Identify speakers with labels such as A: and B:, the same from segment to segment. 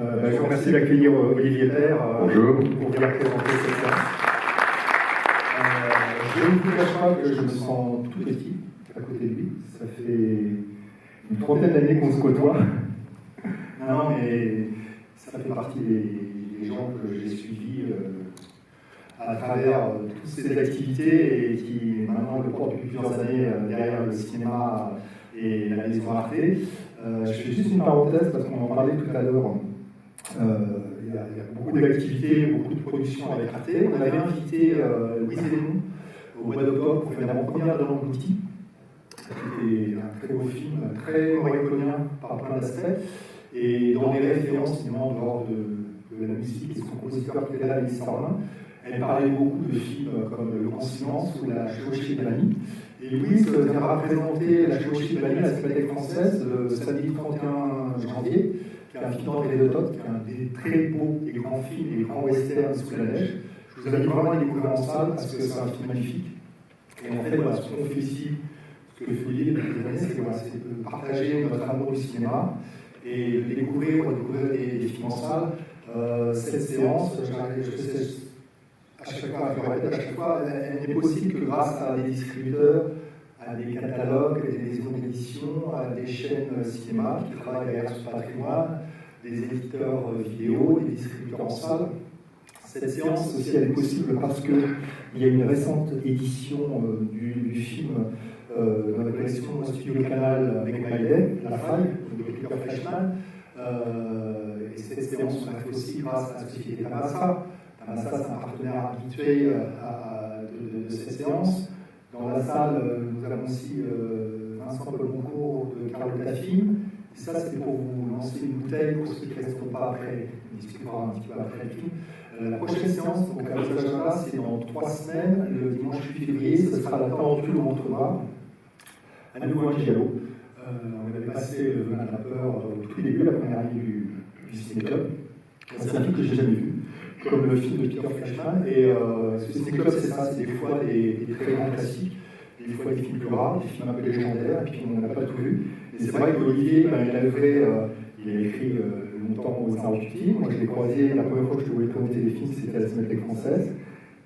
A: Je vous remercie d'accueillir Olivier Père pour venir présenter cette séance. Je ne vous cache pas que je me sens tout petit à côté de lui. Ça fait une trentaine d'années qu'on se côtoie. Non, mais ça fait partie des gens que j'ai suivis à travers toutes ces activités et qui maintenant le portent depuis plusieurs années derrière le cinéma et la maison Arte. Je fais juste une parenthèse parce qu'on en parlait tout à l'heure. Il y a beaucoup d'activités, beaucoup de productions avec Arte. On avait invité Louise Hénon au mois d'octobre pour faire la première de l'Englouti. C'était un très beau film, très morriconien par plein d'aspects. Et dans les références, en dehors de la musique et son compositeur qui était là, Alice Sorlin, elle parlait beaucoup de films comme Le Conscience ou La Chevauchée de Bani. Et Louise viendra présenter La Chevauchée de Bani à la Cinémathèque française le samedi 31 janvier, qui est un film d'André de Toth, qui est un des très beaux et grands films et grands westerns sous la neige. Je vous invite vraiment à le découvrir en salle parce que c'est un film magnifique. Et en fait, voilà, ce qu'on fait ici, ce que je vous dis depuis des années, c'est de partager notre amour du cinéma et de découvrir des films en salle. Cette séance, je sais, à chaque fois, elle n'est possible que grâce à des distributeurs, à des catalogues, des maisons d'édition, à des chaînes cinéma qui travaillent derrière ce patrimoine, des éditeurs vidéo, des distributeurs en salle. Cette séance aussi, elle est possible parce qu'il y a une récente édition du film dans la collection Studio Canal avec Maïdé, La Faille, de Peter Fleischmann. Et cette séance, on l'a fait aussi grâce à la société Tamassa. Tamassa, c'est un partenaire habitué de cette séance. Dans la salle, nous avons aussi Vincent Paul-Moncourt de Carole Tafim. Et ça, c'est pour vous lancer une bouteille pour ceux qui ne resteront pas après. On discutera un petit peu après le film. La prochaine séance, donc à votre agenda, c'est dans 3 semaines, le dimanche 8 février. Ce sera la Tarentule au Montrenoir, à nouveau un giallo. On avait passé Le Venin de la peur au tout début, la première année du ciné-club. C'est un film que je n'ai jamais vu, comme le film de Peter Fleischmann. Et ce ciné-club, c'est ça, c'est des fois des très grands classiques, des fois des films plus rares, des films un peu légendaires, et puis on n'a pas tout vu. Et c'est vrai qu'Olivier, il a écrit longtemps aux Arts du film. Moi, je l'ai croisé, la première fois que je pouvais présenter des films, c'était à la Cinémathèque française.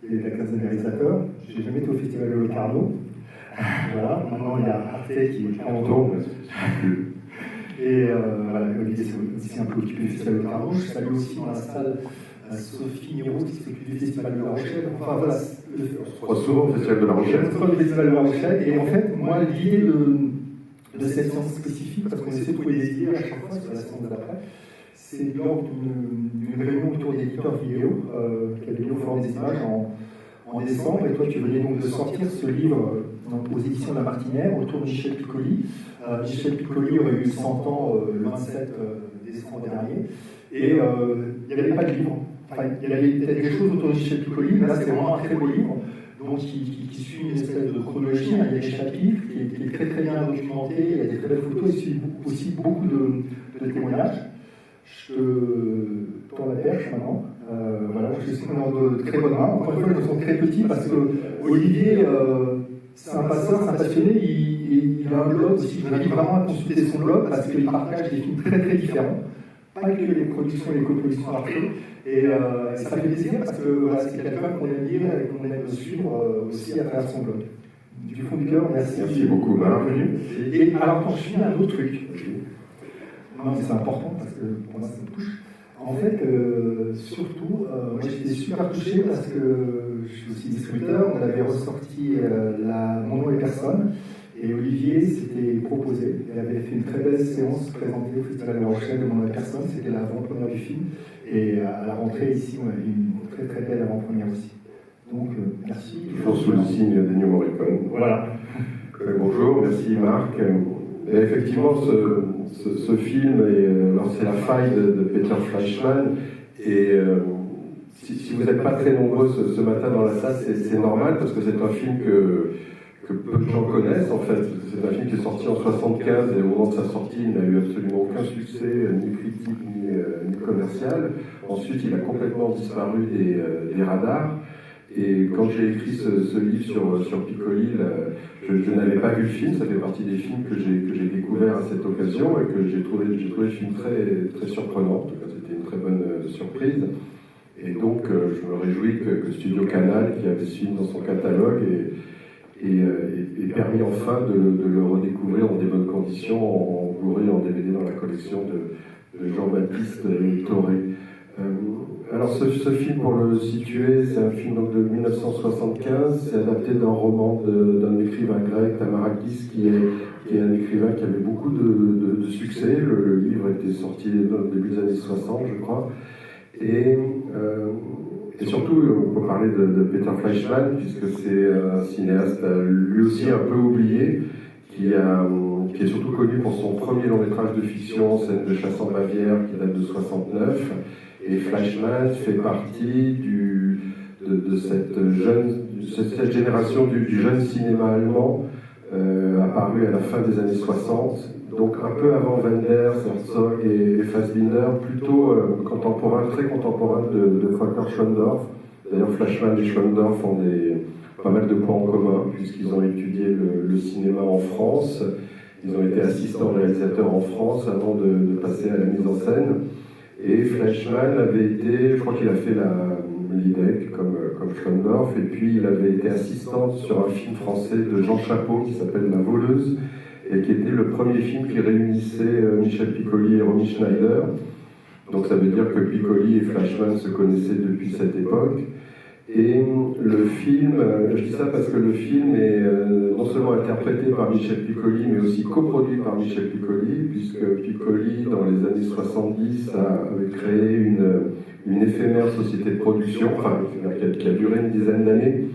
A: Il était à la classe des réalisateurs. Je n'ai jamais été au Festival de Locarno. Voilà, maintenant il y a Arte qui est en tour. Et voilà, Olivier c'est aussi un peu occupé du Festival de Locarno. Je salue aussi dans la salle Sophie Miro qui s'occupe du Festival de La Rochelle. Enfin voilà,
B: au Festival de La Rochelle.
A: Le Festival de La Rochelle. Et en fait, moi, l'idée de cette séance spécifique, parce qu'on essaie de trouver des idées à chaque fois sur la séance d'après, c'est lors d'une réunion autour d'éditeurs vidéo, qui avait lieu au Forum des Images en décembre, et toi tu venais donc de sortir ce livre aux éditions de La Martinière, autour de Michel Piccoli. Michel Piccoli aurait eu 100 ans le 27 décembre dernier, et il n'y avait pas de livre. Enfin, il y avait peut-être des choses autour de Michel Piccoli, mais là c'est vraiment un très beau livre, donc qui suit une espèce de chronologie. Il y a des chapitres qui est très très bien documenté, il y a des très belles photos, il suit aussi beaucoup de témoignages. Je te tends la perche maintenant. Voilà, je suis de très bonne main. Encore une fois, ils sont très petits parce que Olivier, c'est un passeur, c'est un passionné. Il a un blog aussi. Je vous invite vraiment à consulter son blog parce qu'il partage des films très très différents. Pas que les productions et les coproductions Arte. Et ça fait plaisir parce que voilà, c'est quelqu'un qu'on aime lire et qu'on aime suivre aussi à travers son blog. Du fond du cœur, merci.
B: Merci beaucoup, bienvenue.
A: Et alors, quand je finis un autre truc. Non, mais c'est important parce que pour moi ça me touche. En fait, surtout, moi j'étais super touché parce que je suis aussi distributeur. On avait ressorti Mon nom et personne, et Olivier s'était proposé. Il avait fait une très belle séance présentée au Festival de La Rochelle de Mon nom et personne. C'était l'avant-première du film. Et à la rentrée ici, on avait une très très belle avant-première aussi. Donc merci.
B: Toujours sous le signe d'Ennio Morricone.
A: Voilà.
B: Bonjour, merci Marc. Et effectivement, ce film, c'est La Faille de Peter Fleischmann. Et si vous n'êtes pas très nombreux ce matin dans la salle, c'est normal parce que c'est un film que peu de gens connaissent en fait. C'est un film qui est sorti en 1975 et au moment de sa sortie, il n'a eu absolument aucun succès, ni critique ni commercial. Ensuite, il a complètement disparu des radars. Et quand j'ai écrit ce livre sur Piccoli, je n'avais pas vu le film. Ça fait partie des films que j'ai découvert à cette occasion et que j'ai trouvé le film très, très surprenant. En tout cas, c'était une très bonne surprise. Et donc, je me réjouis que Studio Canal, qui avait ce film dans son catalogue, ait permis enfin de le redécouvrir dans des bonnes conditions, en Blu-ray, en DVD dans la collection de Jean-Baptiste Toré. Alors, ce film, pour le situer, c'est un film donc, de 1975. C'est adapté d'un roman d'un écrivain grec, Tamarakis, qui est un écrivain qui avait beaucoup de succès. Le livre était sorti au début des années 60, je crois. Et surtout, on peut parler de Peter Fleischmann, puisque c'est un cinéaste lui aussi un peu oublié, qui est surtout connu pour son premier long métrage de fiction, Scène de chasse en Bavière, qui date de 69. Et Fleischmann fait partie de cette génération du jeune cinéma allemand, apparu à la fin des années 60, donc un peu avant Wenders, Herzog et Fassbinder, plutôt très contemporain de Volker Schlöndorff. D'ailleurs, Fleischmann et Schlöndorff ont pas mal de points en commun, puisqu'ils ont étudié le cinéma en France. Ils ont été assistants réalisateurs en France avant de passer à la mise en scène. Et Fleischmann avait été, je crois qu'il a fait l'IDEC comme Schlöndorff, et puis il avait été assistant sur un film français de Jean Chapot qui s'appelle La Voleuse, et qui était le premier film qui réunissait Michel Piccoli et Romy Schneider. Donc ça veut dire que Piccoli et Fleischmann se connaissaient depuis cette époque. Et le film, je dis ça parce que le film est non seulement interprété par Michel Piccoli, mais aussi coproduit par Michel Piccoli, puisque Piccoli, dans les années 70, avait créé une éphémère société de production, qui a duré une dizaine d'années,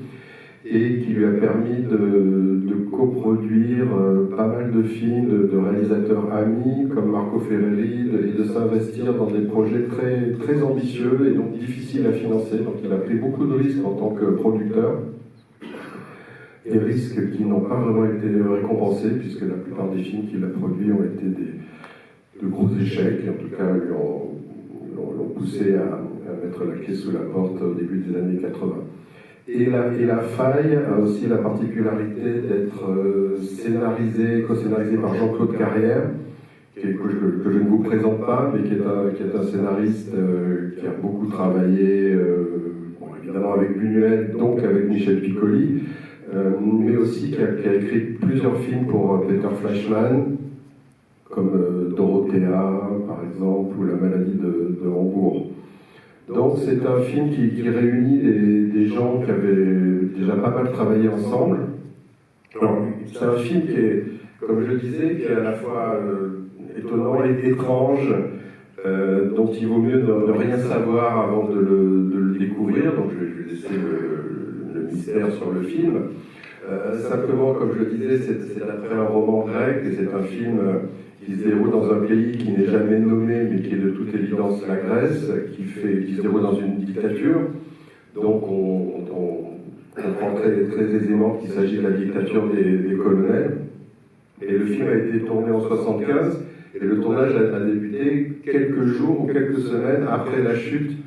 B: et qui lui a permis de coproduire pas mal de films de réalisateurs amis comme Marco Ferreri, et de s'investir dans des projets très, très ambitieux et donc difficiles à financer. Donc il a pris beaucoup de risques en tant que producteur, des risques qui n'ont pas vraiment été récompensés, puisque la plupart des films qu'il a produits ont été de gros échecs, et en tout cas l'ont poussé à mettre la clé sous la porte au début des années 80. Et la faille a aussi la particularité d'être co-scénarisé par Jean-Claude Carrière, que je ne vous présente pas, mais qui est un scénariste qui a beaucoup travaillé, évidemment avec Buñuel, donc avec Michel Piccoli, mais aussi qui a écrit plusieurs films pour Peter Fleischmann, comme Dorothea, par exemple, ou La maladie de Hambourg. Donc c'est un film qui réunit des gens qui avaient déjà pas mal travaillé ensemble. Alors, c'est un film qui est, comme je le disais, qui est à la fois étonnant et étrange, dont il vaut mieux ne rien savoir avant de le découvrir. Donc je vais laisser le mystère sur le film. Simplement, comme je le disais, c'est après un roman grec, et c'est un film qui se déroule dans un pays qui n'est jamais nommé, mais qui est de toute évidence la Grèce, qui se déroule dans une dictature. Donc on comprend très, très aisément qu'il s'agit de la dictature des colonels. Et le film a été tourné en 1975, et le tournage a débuté quelques jours ou quelques semaines après la chute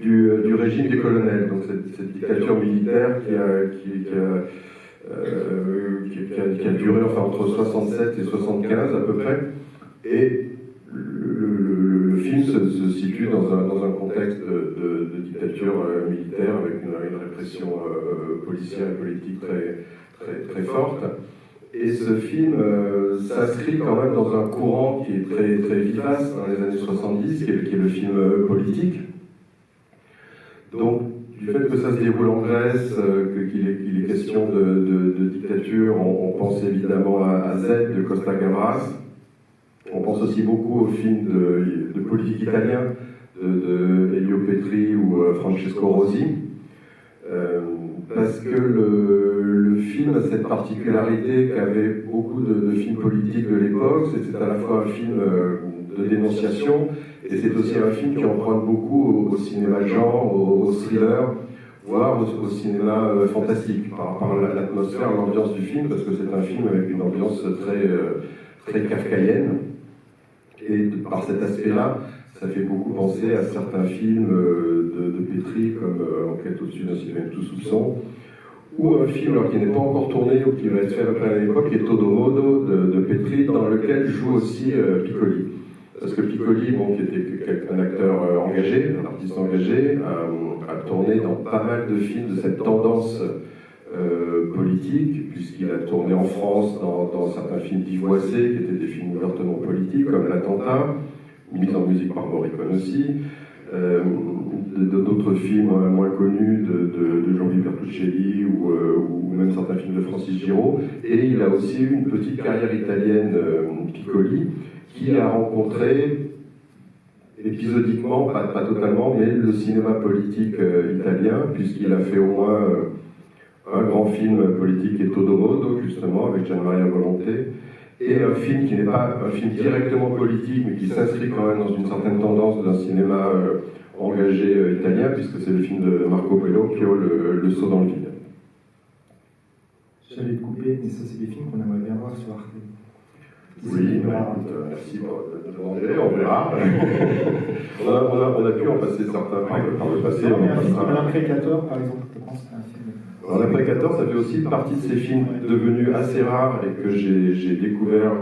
B: du régime des colonels. Donc cette dictature militaire qui a duré entre 67 et 75 à peu près. Et le film se situe dans un contexte de dictature militaire, avec une répression policière et politique très, très, très forte. Et ce film s'inscrit quand même dans un courant qui est très, très vivace dans les années 70, qui est le film politique. Donc, du fait que ça se déroule en Grèce, qu'il est question de dictature, on pense évidemment à Z de Costa Gavras. On pense aussi beaucoup aux films de politique italien de Elio Petri ou Francesco Rosi. Parce que le film a cette particularité qu'avaient beaucoup de films politiques de l'époque. C'est à la fois un film de dénonciation, et c'est aussi un film qui emprunte beaucoup au cinéma de genre, au thriller, voire au cinéma fantastique, par l'atmosphère, l'ambiance du film, parce que c'est un film avec une ambiance très, très kafkaïenne. Et par cet aspect-là, ça fait beaucoup penser à certains films de Petri, comme Enquête au-dessus d'un citoyen tout soupçon, ou un film qui n'est pas encore tourné, ou qui va être fait après à l'époque, qui est Todo Modo de Petri, dans lequel joue aussi Piccoli. Parce que Piccoli, bon, qui était un acteur engagé, un artiste engagé, a tourné dans pas mal de films de cette tendance politique, puisqu'il a tourné en France dans certains films d'Yves Boisset, qui étaient des films ouvertement politiques, comme L'Attentat, mis en musique par Morricone aussi, d'autres films moins connus de Jean-Louis Bertuccelli ou même certains films de Francis Giraud. Et il a aussi eu une petite carrière italienne, Piccoli, qui a rencontré épisodiquement, pas totalement, mais le cinéma politique italien, puisqu'il a fait au moins un grand film politique qui est Todo Modo, justement, avec Gian Maria Volonté, et un film qui n'est pas un film directement politique, mais qui s'inscrit quand même dans une certaine tendance d'un cinéma engagé italien, puisque c'est le film de Marco Bellocchio, le saut dans le vide.
A: J'allais te couper, mais ça, c'est des films qu'on aimerait bien voir sur Arte.
B: Oui, merci pour demander, on verra. on a pu en passer certains par le passé.
A: L'Imprécateur, par exemple, je pense que c'est un film.
B: Alors, L'Imprécateur, ça fait aussi partie de ces films devenus assez rares et que j'ai découvert,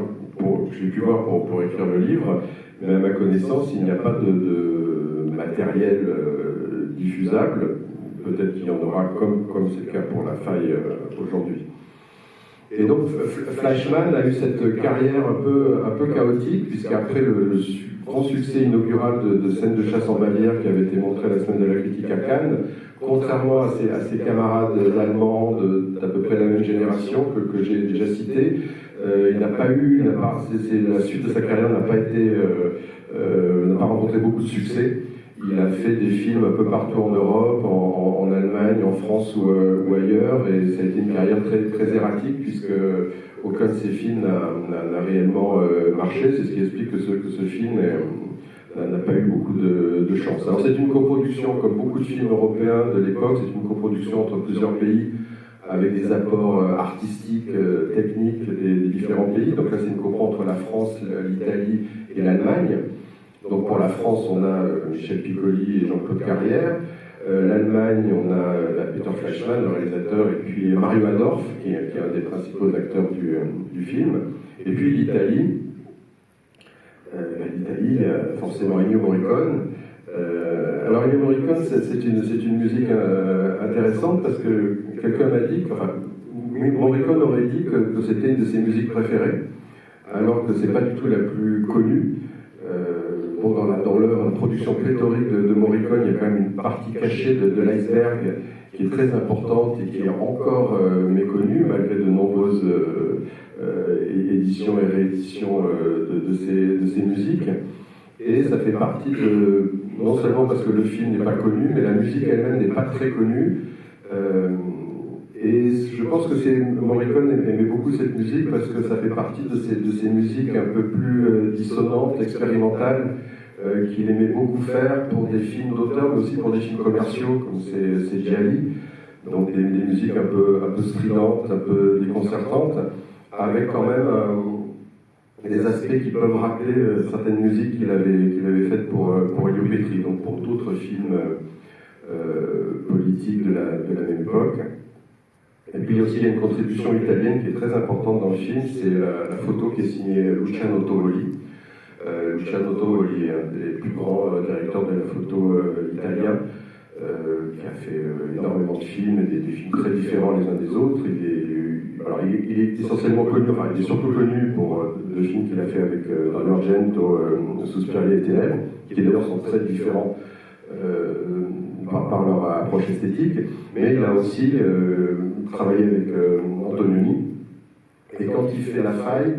B: j'ai pu voir pour écrire le livre, mais à ma connaissance, il n'y a pas de matériel diffusable. Peut-être qu'il y en aura comme c'est le cas pour La Faille aujourd'hui. Et donc Fleischmann a eu cette carrière un peu chaotique, puisqu'après le grand succès inaugural de Scène de chasse en Bavière qui avait été montré la semaine de la critique à Cannes, contrairement à ses camarades allemands d'à peu près la même génération que j'ai déjà cités, la suite de sa carrière n'a pas rencontré beaucoup de succès. Il a fait des films un peu partout en Europe, en Allemagne, en France ou ailleurs, et ça a été une carrière très, très erratique, puisque aucun de ces films n'a réellement marché. C'est ce qui explique que ce film n'a pas eu beaucoup de chance. Alors c'est une coproduction, comme beaucoup de films européens de l'époque, c'est une coproduction entre plusieurs pays, avec des apports artistiques, techniques des différents pays. Donc là, c'est une copro entre la France, l'Italie et l'Allemagne. Donc pour la France, on a Michel Piccoli et Jean-Claude Carrière. L'Allemagne, on a Peter Fleischmann, le réalisateur, et puis Mario Adorf, qui est un des principaux acteurs du film. Et puis l'Italie, forcément Ennio Morricone. Alors Ennio Morricone, c'est une musique intéressante parce que quelqu'un m'a dit, Morricone aurait dit que c'était une de ses musiques préférées, alors que c'est pas du tout la plus connue. Dans la production pléthorique de Morricone, il y a quand même une partie cachée de l'iceberg qui est très importante et qui est encore méconnue, malgré de nombreuses éditions et rééditions de ces musiques. Et ça fait partie non seulement parce que le film n'est pas connu, mais la musique elle-même n'est pas très connue. Et je pense que Morricone aimait beaucoup cette musique parce que ça fait partie de ces musiques un peu plus dissonantes, expérimentales, qu'il aimait beaucoup faire pour des films d'auteur, mais aussi pour des films commerciaux, comme c'est Gialli. Donc des musiques un peu stridentes, un peu déconcertantes, avec quand même des aspects qui peuvent rappeler certaines musiques qu'il avait faites pour Elio Petri, donc pour d'autres films politiques de la même époque. Et puis aussi, il y a une contribution italienne qui est très importante dans le film, c'est la photo qui est signée Luciano Tovoli. Luciano Tovoli est un des plus grands directeurs de la photo italien, qui a fait énormément de films, et des films très différents les uns des autres. Il est essentiellement connu, il est surtout connu pour le film qu'il a fait avec Dario Argento, Suspiria et Ténèbres, qui d'ailleurs sont très différents par leur approche esthétique, mais il a aussi travaillé avec Antonioni, et quand il fait La Faille,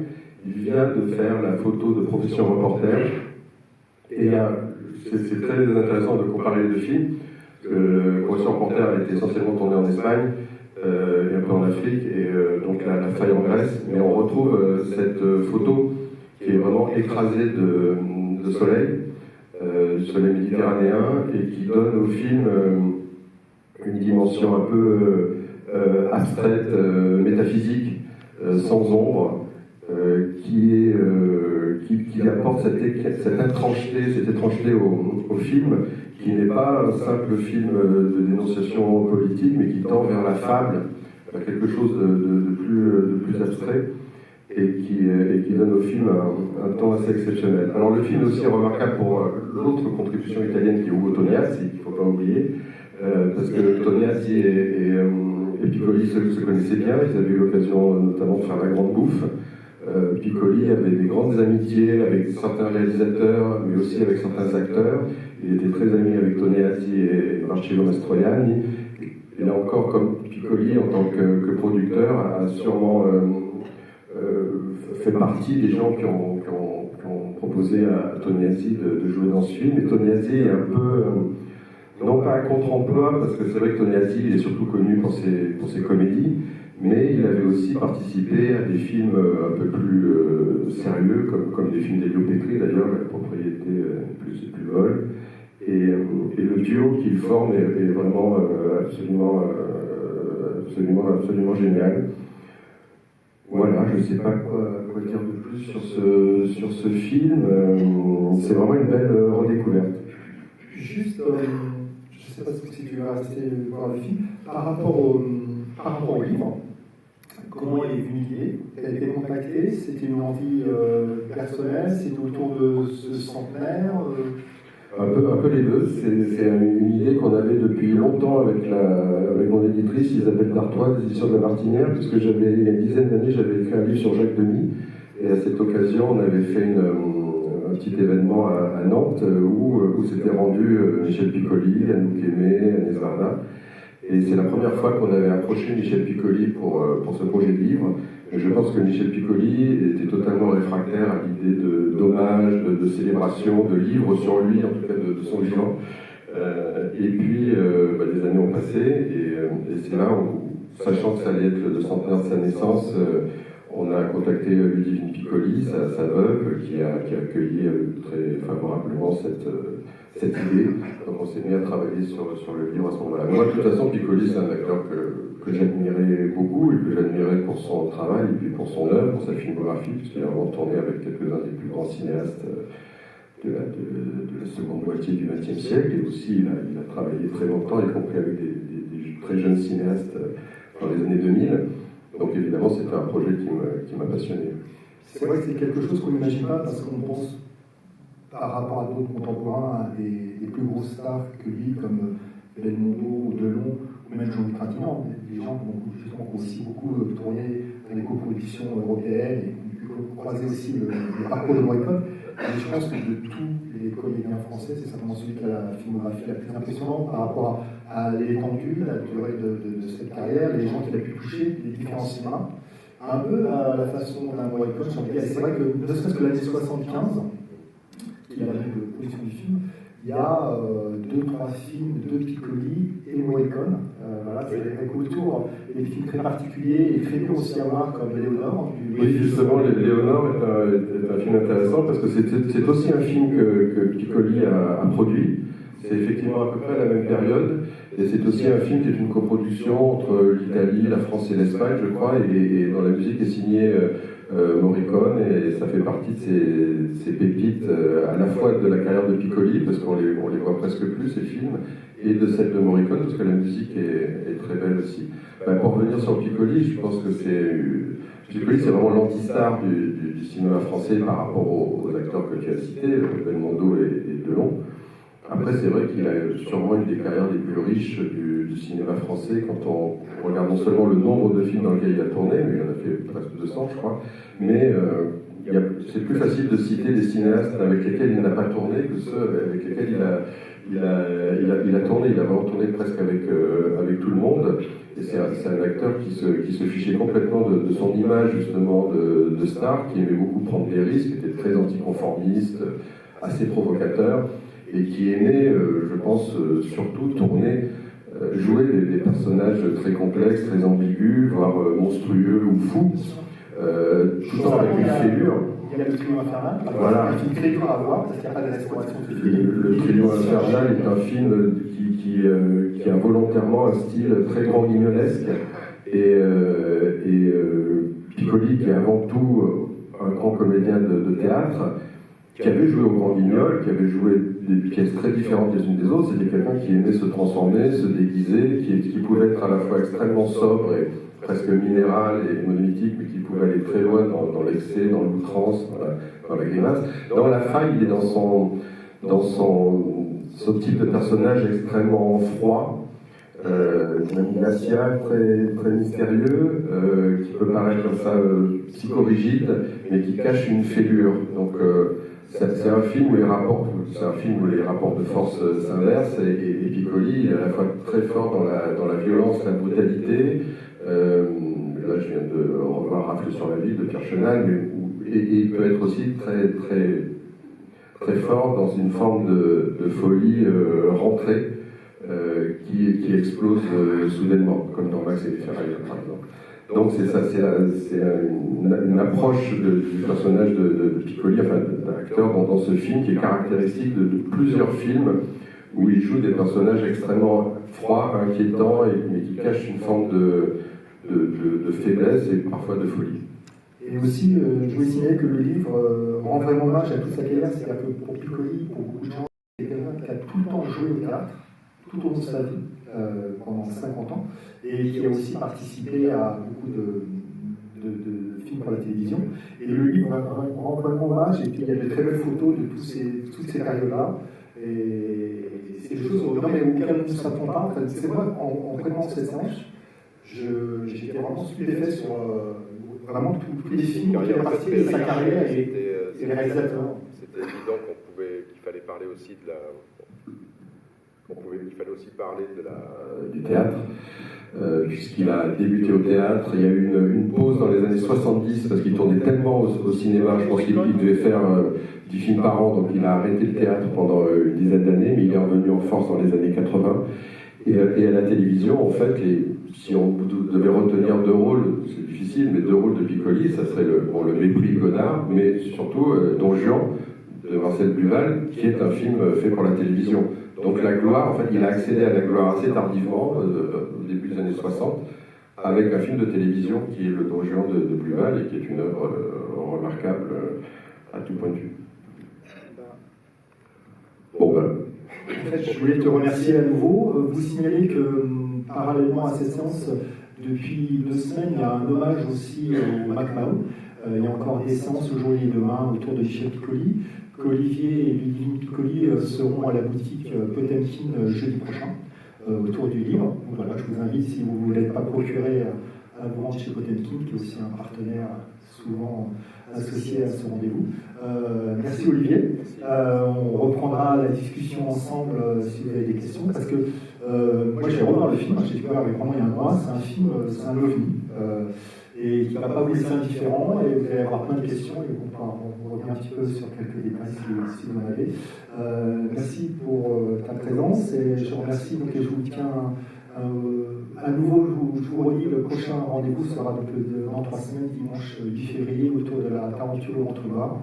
B: il vient de faire la photo de Profession Reporter, et c'est très intéressant de comparer les deux films, parce que Profession Reporter a été essentiellement tourné en Espagne, et un peu en Afrique, et donc La Faille en Grèce, mais on retrouve cette photo qui est vraiment écrasée de soleil, du soleil méditerranéen, et qui donne au film une dimension un peu abstraite, métaphysique, sans ombre, qui apporte cette étrangeté au film, qui n'est pas un simple film de dénonciation politique, mais qui tend vers la fable, vers quelque chose de plus abstrait. et qui donne au film un ton assez exceptionnel. Alors le film est aussi remarquable pour l'autre contribution italienne qui est Ugo Tognazzi, qu'il ne faut pas oublier, parce que Tognazzi et Piccoli se connaissaient bien, ils avaient eu l'occasion notamment de faire La Grande Bouffe. Piccoli avait des grandes amitiés avec certains réalisateurs, mais aussi avec certains acteurs. Il était très ami avec Tognazzi et Marcello Mastroianni. Et là encore, comme Piccoli, en tant que producteur, a sûrement fait partie des gens qui ont proposé à Tognazzi de jouer dans ce film. Et Tognazzi est un peu, non pas un contre-emploi, parce que c'est vrai que Tognazzi il est surtout connu pour ses comédies, mais il avait aussi participé à des films un peu plus sérieux, comme des films d'Elio Petri d'ailleurs, La propriété plus vol. Et le duo qu'il forme est vraiment absolument génial. Voilà, je ne sais pas quoi dire de plus sur ce film. C'est vraiment une belle redécouverte.
A: Juste, je ne sais pas si tu vas rester voir le film, par rapport au livre, comment est venu l'idée? Tu as été contacté? C'était une envie personnelle? C'était autour de ce centenaire?
B: Un peu les deux. C'est une idée qu'on avait depuis longtemps avec mon éditrice Isabelle Dartois des éditions de La Martinière, puisque il y a une dizaine d'années, j'avais écrit un livre sur Jacques Demy, et à cette occasion, on avait fait un petit événement à Nantes où s'étaient rendus Michel Piccoli, Anouk Aimé, Agnès Varda. Et c'est la première fois qu'on avait approché Michel Piccoli pour ce projet de livre. Et je pense que Michel Piccoli était totalement réfractaire à l'idée d'hommage, de célébration, de livre sur lui, en tout cas de son vivant. Et puis, des années ont passé, et c'est là où, sachant que ça allait être le centenaire de sa naissance, on a contacté Ludivine Piccoli, sa veuve, qui a accueilli très favorablement cette idée. Donc on s'est mis à travailler sur le livre à ce moment-là. Moi, de toute façon, Piccoli, c'est un acteur que j'admirais beaucoup, et que j'admirais pour son travail, et puis pour son œuvre, pour sa filmographie, puisqu'il a vraiment tourné avec quelques-uns des plus grands cinéastes de la seconde moitié du XXe siècle, et aussi il a travaillé très longtemps, y compris avec des très jeunes cinéastes dans les années 2000. Donc évidemment, c'était un projet qui m'a passionné.
A: C'est vrai que c'est quelque chose qu'on n'imagine pas, parce qu'on pense, par rapport à d'autres contemporains, à des plus grosses stars que lui, comme Belmondo ou Delon, ou même Jean-Luc Trintignant, des gens qui ont aussi beaucoup tourné dans des coproductions européennes et qui ont croisé aussi le parcours de Morricone. Et je pense que de tous les comédiens français, c'est certainement celui qui a la filmographie la plus impressionnante par rapport à l'étendue, la durée de cette carrière, les gens qu'il a pu toucher, les différents cinémas. Un peu à la façon d'un Morricone, j'ai envie de dire. C'est vrai que, ne serait-ce que l'année 75, qui est l'année de production du film, il y a 2-3 films de Piccoli et Morricone. Voilà, c'est avec autour des films très particuliers et très durs aussi à voir, comme Léonore.
B: Oui, justement, Léonore est un film intéressant parce que c'est aussi un film que Piccoli a produit. C'est effectivement à peu près à la même période. Et c'est aussi un film qui est une coproduction entre l'Italie, la France et l'Espagne, je crois, et dont la musique est signée Morricone, et ça fait partie de ces pépites à la fois de la carrière de Piccoli, parce qu'on les voit presque plus, ces films, et de celle de Morricone, parce que la musique est très belle aussi. Pour revenir sur Piccoli, je pense que Piccoli, c'est vraiment l'antistar du cinéma français par rapport aux acteurs que tu as cités, Belmondo et Delon. Après, c'est vrai qu'il a sûrement une des carrières les plus riches du cinéma français quand on regarde non seulement le nombre de films dans lesquels il a tourné, mais il en a fait presque 200, je crois, mais c'est plus facile de citer des cinéastes avec lesquels il n'a pas tourné que ceux avec lesquels il a tourné. Il a vraiment tourné presque avec tout le monde, et c'est un acteur qui se fichait complètement de son image, justement, de star, qui aimait beaucoup prendre des risques, était très anticonformiste, assez provocateur, et qui aimait, je pense, surtout tourner, jouer des personnages très complexes, très ambigus, voire monstrueux ou fous, tout en avec une fêlure.
A: Il y a le Trio Infernal,
B: voilà.
A: Un film très dur à voir, parce qu'il n'y a pas de restauration de film.
B: Le Trio Infernal est un film qui a volontairement un style très grand guignolesque, et Piccoli, qui est avant tout un grand comédien de théâtre, qui avait joué au Grand Guignol, qui avait joué des pièces très différentes les unes des autres. C'était quelqu'un qui aimait se transformer, se déguiser, qui pouvait être à la fois extrêmement sobre et presque minéral et monolithique, mais qui pouvait aller très loin dans l'excès, dans l'outrance, dans la grimace. Dans La Faille, il est dans ce type de personnage extrêmement froid, glacial, très mystérieux, qui peut paraître comme ça psychorigide, mais qui cache une fêlure. Donc c'est un film où les rapports de force s'inversent, et Piccoli est à la fois très fort dans la violence, la brutalité. Là, je viens de revoir Rafle sur la ville de Pierre Chenal, et il peut être aussi très fort dans une forme de folie rentrée qui explose soudainement, comme dans Max et les Ferrailles, par exemple. Donc c'est ça, c'est une approche du personnage de Piccoli, enfin d'un acteur dans ce film qui est caractéristique de plusieurs films où il joue des personnages extrêmement froids, inquiétants, mais qui cachent une forme de faiblesse et parfois de folie.
A: Et aussi, je voulais signaler que le livre rend vraiment hommage à toute sa carrière, c'est-à-dire que pour Piccoli, pour beaucoup de gens, c'est quelqu'un qui a tout le temps joué au théâtre, tout au long de sa vie, pendant 50 ans, et qui a aussi participé à beaucoup de films pour la télévision. Et le livre rend vraiment hommage, et puis il y a de très belles photos de toutes ces périodes-là. Et c'est des choses auxquelles nous ne s'attend pas. C'est vrai, en préparant cette séance, j'étais vraiment stupéfait sur vraiment tous les films qui ont participé de sa carrière et les réalisateurs.
B: C'était évident qu'il fallait parler aussi du théâtre, puisqu'il a débuté au théâtre. Il y a eu une pause dans les années 70 parce qu'il tournait tellement au cinéma. Je pense qu'il devait faire 10 films par an, donc il a arrêté le théâtre pendant une dizaine d'années, mais il est revenu en force dans les années 80. Et à la télévision, en fait, si on devait retenir deux rôles, c'est difficile, mais deux rôles de Piccoli, ça serait le Mépris Godard, mais surtout Don Juan de Marcel Duval, qui est un film fait pour la télévision. Donc la gloire, en fait, il a accédé à la gloire assez tardivement, au début des années 60, avec un film de télévision qui est le Don Juan de Duval, et qui est une œuvre remarquable à tout point de vue. Bon ben...
A: En fait, je voulais te remercier à nouveau. Vous signalez que, parallèlement à cette séance, depuis 2 semaines, il y a un hommage aussi au MacMahon. Il y a encore des séances aujourd'hui et demain autour de Michel Piccoli. Qu'Olivier et Ludivine Piccoli seront à la boutique Potemkin jeudi prochain, autour du livre. Donc voilà, je vous invite, si vous ne voulez pas procurer, à vous rendre chez Potemkin, qui est aussi un partenaire souvent associé à ce rendez-vous. Merci Olivier. On reprendra la discussion ensemble si vous avez des questions, parce que moi j'ai revu le film, j'ai découvert avec vraiment il y a un mois, c'est un film, c'est un ovni, et qui ne va pas vous laisser indifférent, et vous allez avoir plein de questions, et on revient un petit peu sur quelques détails si vous en avez. Merci pour ta présence, et je remercie, donc, et je vous tiens à nouveau, je vous redis, le prochain rendez-vous sera donc dans 3 semaines, dimanche 8 février, autour de la tarentule au ventre noir.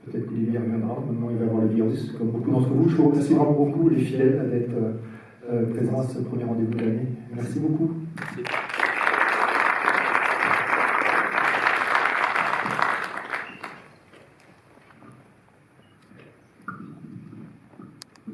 A: Peut-être qu'Olivier reviendra, maintenant il va avoir le virus, comme beaucoup d'entre vous. Je vous remercie vraiment beaucoup, les fidèles, d'être présents à ce premier rendez-vous de l'année. Merci beaucoup. Merci.